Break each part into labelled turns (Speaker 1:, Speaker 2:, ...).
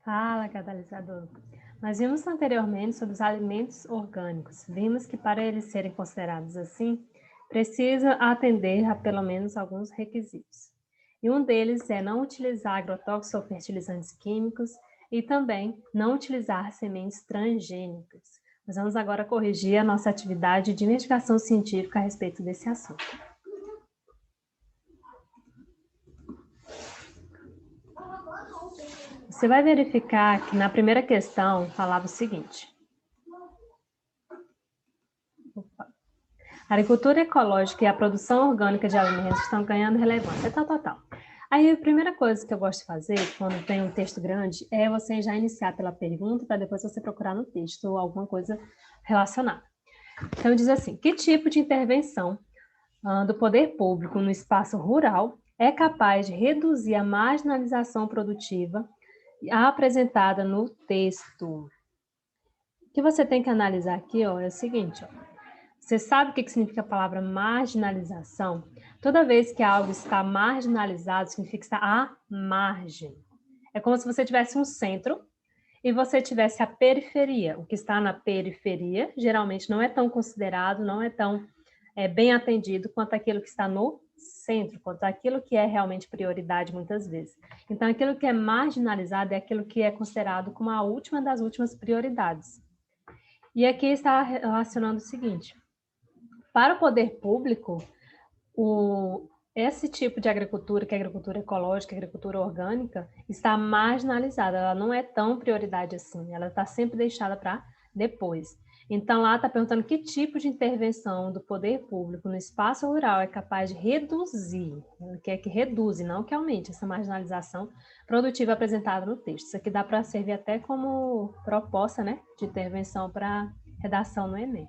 Speaker 1: Fala, catalisador. Nós vimos anteriormente sobre os alimentos orgânicos. Vimos que para eles serem considerados assim, precisa atender a pelo menos alguns requisitos. E um deles é não utilizar agrotóxicos ou fertilizantes químicos e também não utilizar sementes transgênicas. Nós vamos agora corrigir a nossa atividade de investigação científica a respeito desse assunto. Você vai verificar que na primeira questão falava o seguinte. A agricultura ecológica e a produção orgânica de alimentos estão ganhando relevância, tal. Aí a primeira coisa que eu gosto de fazer, quando tem um texto grande, é você já iniciar pela pergunta, para depois você procurar no texto ou alguma coisa relacionada. Então diz assim, que tipo de intervenção do poder público no espaço rural é capaz de reduzir a marginalização produtiva apresentada no texto? O que você tem que analisar aqui, ó, é o seguinte, ó. Você sabe o que significa a palavra marginalização? Toda vez que algo está marginalizado, significa que está à margem. É como se você tivesse um centro e você tivesse a periferia. O que está na periferia, geralmente não é tão considerado, não é tão bem atendido quanto aquilo que está no centro, quanto aquilo que é realmente prioridade muitas vezes. Então, aquilo que é marginalizado é aquilo que é considerado como a última das últimas prioridades. E aqui está relacionando o seguinte: para o poder público, esse tipo de agricultura, que é a agricultura ecológica, a agricultura orgânica, está marginalizada, ela não é tão prioridade assim, ela está sempre deixada para depois. Então, lá está perguntando que tipo de intervenção do poder público no espaço rural é capaz de reduzir, ela quer que reduza, não que aumente essa marginalização produtiva apresentada no texto. Isso aqui dá para servir até como proposta, né, de intervenção para redação no Enem.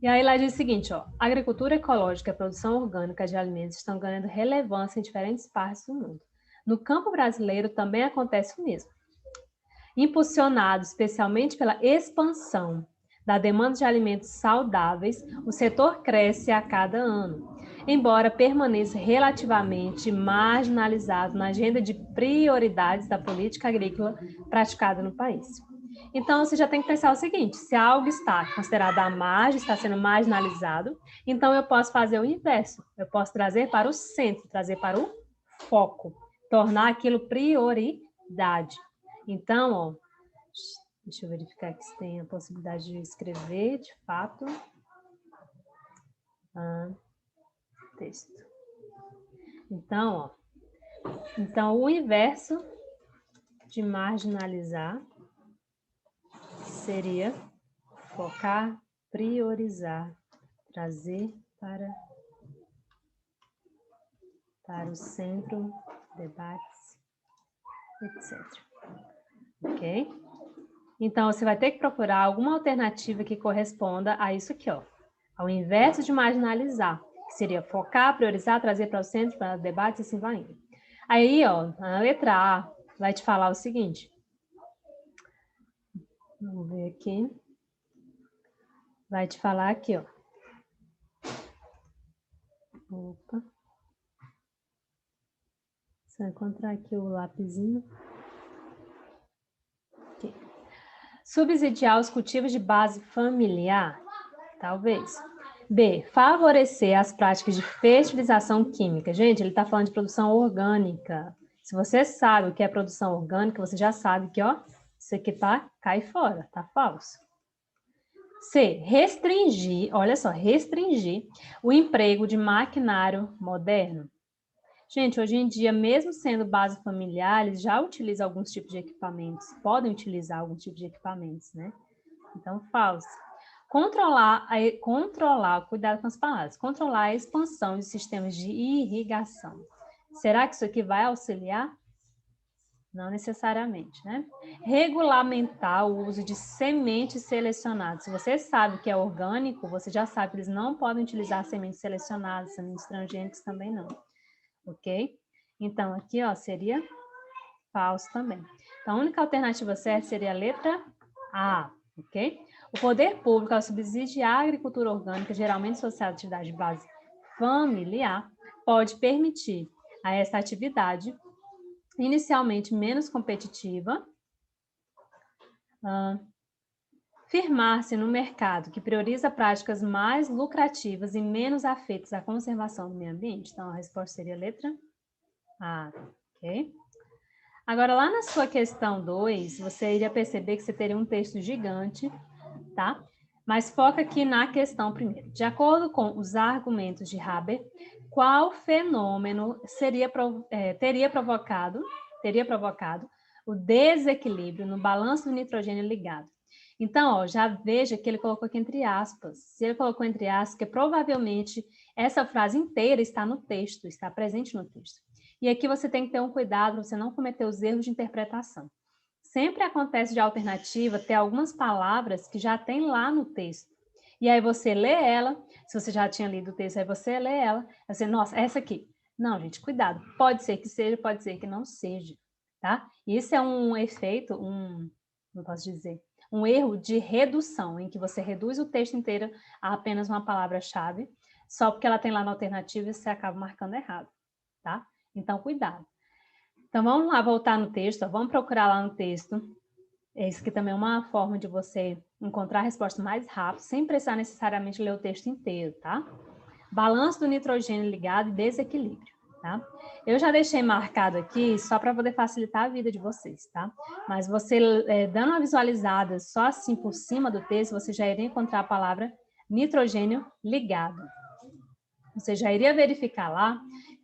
Speaker 1: E aí lá diz o seguinte, ó, a agricultura ecológica e a produção orgânica de alimentos estão ganhando relevância em diferentes partes do mundo. No campo brasileiro também acontece o mesmo. Impulsionado especialmente pela expansão da demanda de alimentos saudáveis, o setor cresce a cada ano, embora permaneça relativamente marginalizado na agenda de prioridades da política agrícola praticada no país. Então, você já tem que pensar o seguinte, se algo está considerado à margem, está sendo marginalizado, então eu posso fazer o inverso, eu posso trazer para o centro, trazer para o foco, tornar aquilo prioridade. Então, ó, deixa eu verificar aqui se tem a possibilidade de escrever, de fato, texto. Então, ó, o inverso de marginalizar seria focar, priorizar, trazer para o centro, debates, etc. Ok? Então, você vai ter que procurar alguma alternativa que corresponda a isso aqui, ó. Ao inverso de marginalizar, que seria focar, priorizar, trazer para o centro, para debates e assim vai indo. Aí, ó, a letra A vai te falar o seguinte. Vamos ver aqui. Vai te falar aqui, ó. Opa. Só encontrar aqui o lapisinho. Aqui. Subsidiar os cultivos de base familiar? Talvez. B, favorecer as práticas de fertilização química. Gente, ele está falando de produção orgânica. Se você sabe o que é produção orgânica, você já sabe que, ó, isso aqui cai fora, tá falso. C, restringir, olha só, restringir o emprego de maquinário moderno. Gente, hoje em dia, mesmo sendo base familiar, eles já utilizam alguns tipos de equipamentos, podem utilizar alguns tipos de equipamentos, né? Então, falso. Controlar, cuidado com as palavras, controlar a expansão de sistemas de irrigação. Será que isso aqui vai auxiliar? Não necessariamente, né? Regulamentar o uso de sementes selecionadas. Se você sabe que é orgânico, você já sabe que eles não podem utilizar sementes selecionadas, sementes transgênicas também não, ok? Então, aqui, ó, seria falso também. Então, a única alternativa certa seria a letra A, ok? O poder público, ao subsidiar a agricultura orgânica, geralmente associada à atividade de base familiar, pode permitir a essa atividade, inicialmente menos competitiva, Firmar-se no mercado que prioriza práticas mais lucrativas e menos afetas à conservação do meio ambiente. Então, a resposta seria a letra A, ok? Agora, lá na sua questão 2, você iria perceber que você teria um texto gigante, tá? Mas foca aqui na questão primeiro. De acordo com os argumentos de Haber, qual fenômeno teria provocado o desequilíbrio no balanço do nitrogênio ligado? Então, ó, já veja que ele colocou aqui entre aspas. Se ele colocou entre aspas, que provavelmente essa frase inteira está no texto, está presente no texto. E aqui você tem que ter um cuidado para você não cometer os erros de interpretação. Sempre acontece de alternativa ter algumas palavras que já tem lá no texto. E aí você lê ela, se você já tinha lido o texto, aí você lê ela, você, nossa, essa aqui. Não, gente, cuidado. Pode ser que seja, pode ser que não seja, tá? Isso é um efeito, não posso dizer, um erro de redução, em que você reduz o texto inteiro a apenas uma palavra-chave, só porque ela tem lá na alternativa e você acaba marcando errado, tá? Então, cuidado. Então, vamos lá voltar no texto, vamos procurar lá no texto. Isso aqui também é uma forma de você encontrar a resposta mais rápido, sem precisar necessariamente ler o texto inteiro, tá? Balanço do nitrogênio ligado e desequilíbrio, tá? Eu já deixei marcado aqui só para poder facilitar a vida de vocês, tá? Mas você, dando uma visualizada só assim por cima do texto, você já iria encontrar a palavra nitrogênio ligado. Você já iria verificar lá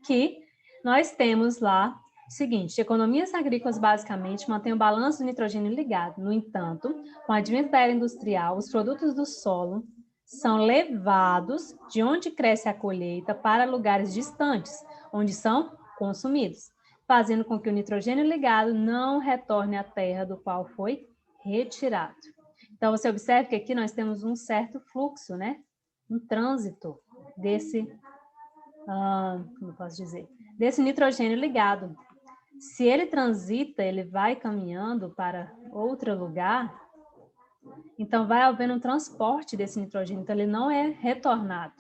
Speaker 1: que nós temos lá o seguinte: economias agrícolas basicamente mantêm o balanço do nitrogênio ligado. No entanto, com o advento da era industrial, os produtos do solo são levados de onde cresce a colheita para lugares distantes, onde são consumidos, fazendo com que o nitrogênio ligado não retorne à terra do qual foi retirado. Então, você observa que aqui nós temos um certo fluxo, né? Um trânsito desse, como eu posso dizer, desse nitrogênio ligado. Se ele transita, ele vai caminhando para outro lugar, então vai havendo um transporte desse nitrogênio, então ele não é retornado.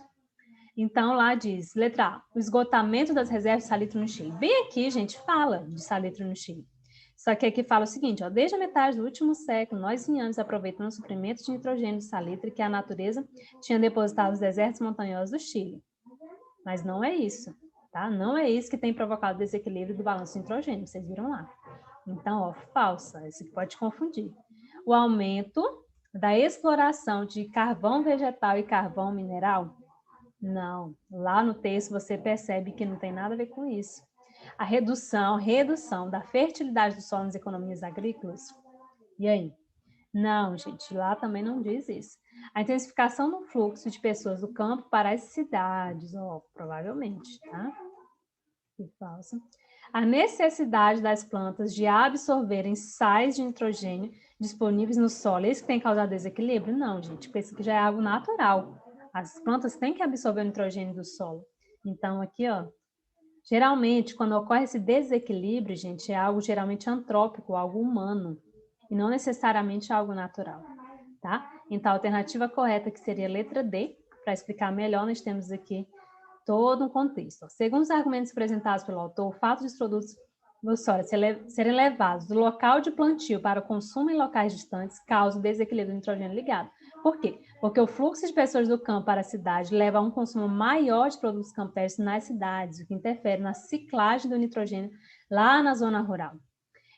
Speaker 1: Então lá diz, letra A, o esgotamento das reservas de salitro no Chile. Bem aqui, gente, fala de salitro no Chile. Só que aqui fala o seguinte, ó, desde a metade do último século, nós vinhamos aproveitando os suprimentos de nitrogênio de salitre que a natureza tinha depositado nos desertos montanhosos do Chile. Mas não é isso, tá? Não é isso que tem provocado o desequilíbrio do balanço de nitrogênio, vocês viram lá. Então, ó, falsa, isso pode confundir. O aumento da exploração de carvão vegetal e carvão mineral? Não. Lá no texto você percebe que não tem nada a ver com isso. A redução da fertilidade do solo nas economias agrícolas? E aí? Não, gente, lá também não diz isso. A intensificação do fluxo de pessoas do campo para as cidades, ó, provavelmente, tá? Que falso. A necessidade das plantas de absorverem sais de nitrogênio disponíveis no solo, isso que tem causado desequilíbrio? Não, gente, porque isso aqui já é algo natural. As plantas têm que absorver o nitrogênio do solo. Então, aqui, ó, geralmente, quando ocorre esse desequilíbrio, gente, é algo geralmente antrópico, algo humano, e não necessariamente algo natural, tá? Então, a alternativa correta, que seria a letra D, para explicar melhor, nós temos aqui todo um contexto. Segundo os argumentos apresentados pelo autor, o fato de os produtos do solo serem levados do local de plantio para o consumo em locais distantes causa o desequilíbrio do nitrogênio ligado. Por quê? Porque o fluxo de pessoas do campo para a cidade leva a um consumo maior de produtos campestres nas cidades, o que interfere na ciclagem do nitrogênio lá na zona rural.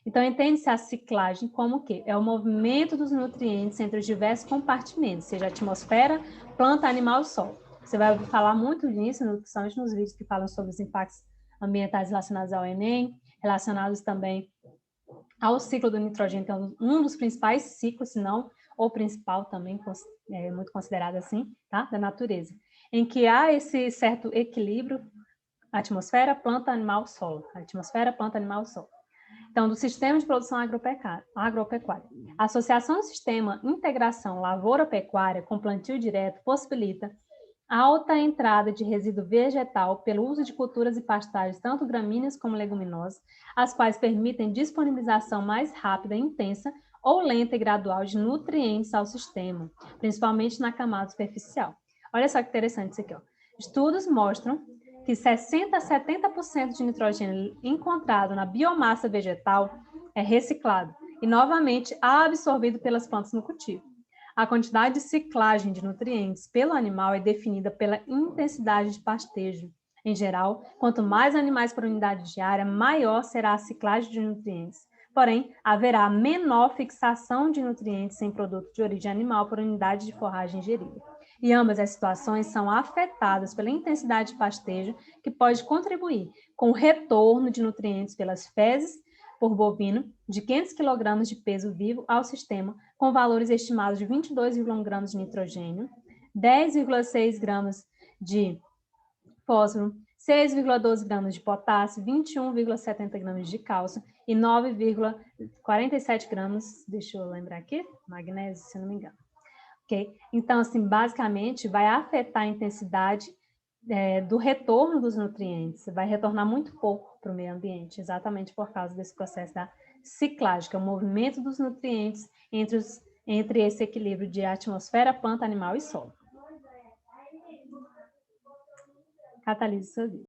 Speaker 1: Então, entende-se a ciclagem como o quê? É o movimento dos nutrientes entre os diversos compartimentos, seja atmosfera, planta, animal e solo. Você vai ouvir falar muito nisso, principalmente nos vídeos que falam sobre os impactos ambientais relacionados ao Enem, relacionados também ao ciclo do nitrogênio, que é um dos principais ciclos, se não o principal também, é muito considerado assim, tá? Da natureza, em que há esse certo equilíbrio, atmosfera, planta, animal, solo. Atmosfera, planta, animal, solo. Então, do sistema de produção agropecuária. A associação do sistema integração lavoura-pecuária com plantio direto possibilita alta entrada de resíduo vegetal pelo uso de culturas e pastagens, tanto gramíneas como leguminosas, as quais permitem disponibilização mais rápida e intensa ou lenta e gradual de nutrientes ao sistema, principalmente na camada superficial. Olha só que interessante isso aqui, ó. Estudos mostram que 60% a 70% de nitrogênio encontrado na biomassa vegetal é reciclado e novamente absorvido pelas plantas no cultivo. A quantidade de ciclagem de nutrientes pelo animal é definida pela intensidade de pastejo. Em geral, quanto mais animais por unidade diária, maior será a ciclagem de nutrientes. Porém, haverá menor fixação de nutrientes em produto de origem animal por unidade de forragem ingerida. E ambas as situações são afetadas pela intensidade de pastejo, que pode contribuir com o retorno de nutrientes pelas fezes por bovino de 500 kg de peso vivo ao sistema, com valores estimados de 22,1 gramas de nitrogênio, 10,6 gramas de fósforo, 6,12 gramas de potássio, 21,70 gramas de cálcio e 9,47 gramas, deixa eu lembrar aqui, magnésio, se não me engano. Okay? Então, assim, basicamente, vai afetar a intensidade do retorno dos nutrientes, vai retornar muito pouco para o meio ambiente, exatamente por causa desse processo da ciclagem, que é o movimento dos nutrientes entre esse equilíbrio de atmosfera, planta, animal e solo. Catalise sua vida.